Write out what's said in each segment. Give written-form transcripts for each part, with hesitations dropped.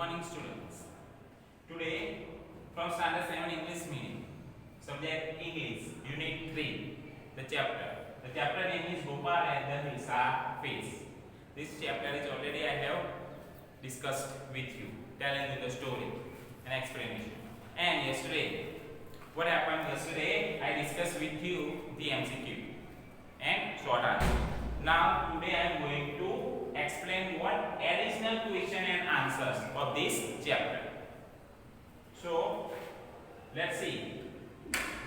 morning, students. Today, from Standard 7 English Medium, subject English, Unit 3, the chapter. The chapter name is Gopal and the Hilsa phase. This chapter is already I have discussed with you, telling you the story and explanation. And yesterday, what happened yesterday? I discussed with you the MCQ and short answer. Now today I am going to explain one additional question and answers of this chapter. So let's see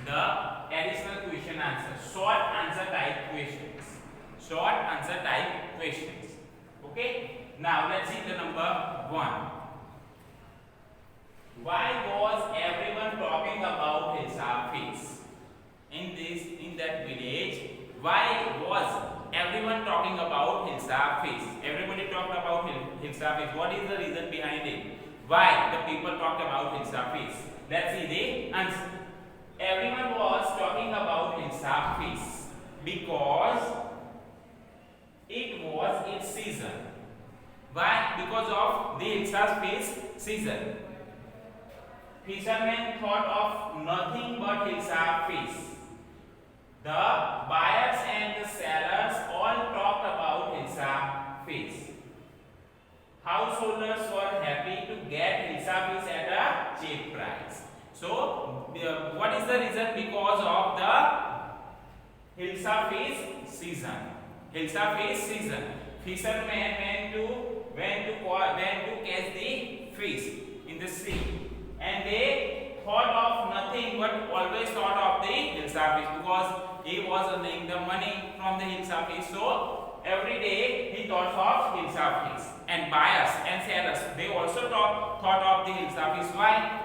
the additional question answer, short answer type questions. Short answer type questions. Okay. Now let's see the number 1. Why was everyone talking about Hilsa phase? In that village, why was everyone talking about Hilsa phase? Everybody talked about Hilsa phase. What is the reason behind it? Why the people talked about Hilsa phase? Let's see the answer. Everyone was talking about Hilsa phase because it was its season. Why? Because of the Hilsa phase season. Fishermen thought of nothing but Hilsa phase. The buyers and the sellers all talked about Hilsa phase. Householders were happy to get Hilsa phase at a cheap price. So, what is the reason? Because of the Hilsa phase season. Hilsa phase season. Fishermen went to catch the fish in the sea, and they thought of nothing but always thought of the Hilsa fish because he was earning the money from the Hilsa fish. So every day he thought of Hilsa fish. And buyers and sellers, they also thought of the Hilsa fish. Why?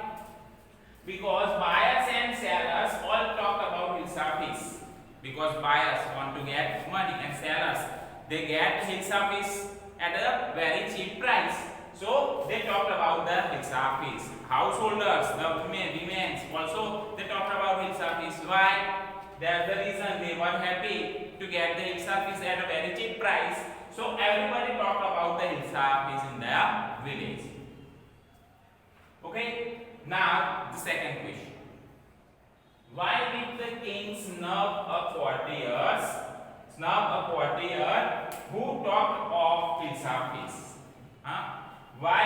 Because buyers and sellers all talk about Hilsa fish. Because buyers want to get money and sellers, they get Hilsa fish at a very cheap price. So they talked about the Hilsa fish. Householders, the women also, they talked about Hilsa fish. Why? That's the reason they were happy to get the Hilsa fish at a very cheap price. So everybody talked about the Hilsa fish in the village. Okay. Now the second question. Why did the king snub a courtier who talked of Hilsa fish? Why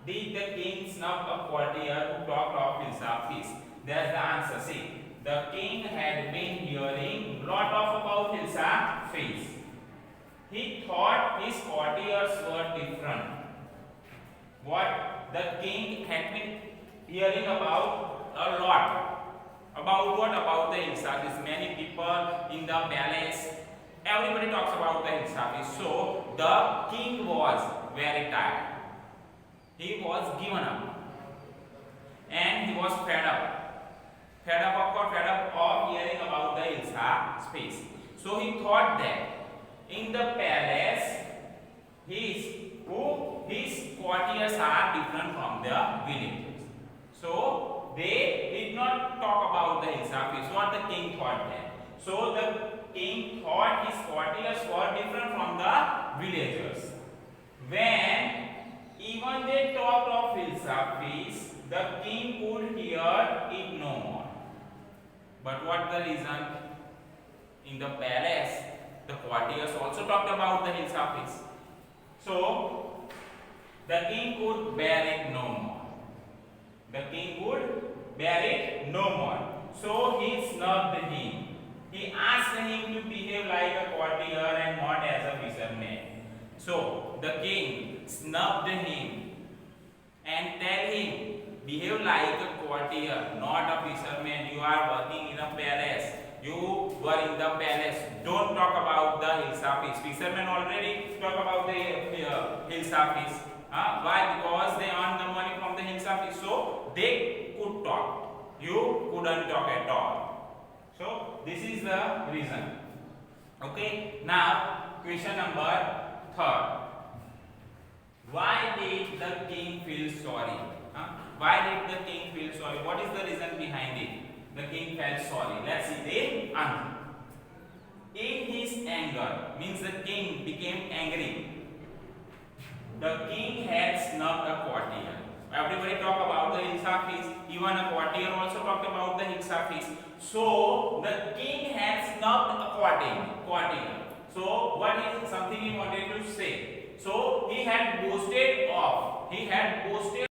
did the king snub a courtier who talked of Hilsa fish? That's the answer. See, the king had been hearing lot of about Hilsa fish. He thought his courtiers were different. What? The king had been hearing about a lot. About what? About the Hilsa fish. Many people in the palace, everybody talks about the Hilsa fish. So the king was very tired. He was given up. And he was fed up. Fed up of hearing about the Hilsa fish. So he thought that in the palace, his courtiers are different from the villagers. So they did not talk about the Hilsa fish. What the king thought then. So the king thought his courtiers were different from the villagers. When even they talked of Hilsa fish, the king could hear it no more. But what the reason? In the palace, the courtiers also talked about the Hilsa fish. So the king could bear it no more. The king could bear it no more. So he snubbed him. He asked him to behave like a courtier and not as a fisherman. So the king snubbed him and tell him, behave like a courtier, not a fisherman. You are working in a palace. You were in the palace. Don't talk about the Hilsa fish. Fishermen already talk about the Hilsa fish. Why? Because they earn the money from the Hilsa fish. So they could talk. You couldn't talk at all. So this is the reason. Okay. Now question number 3. Why did the king feel sorry? Why did the king feel sorry? What is the reason behind it? The king felt sorry. Let's see the answer. In his anger, means the king became angry. the king had snubbed a courtier. Everybody talk about the Hilsa feast. Even a courtier also talked about the Hilsa feast. So the king had snubbed a courtier. So what is something he wanted to say? So he had boasted of. He had boasted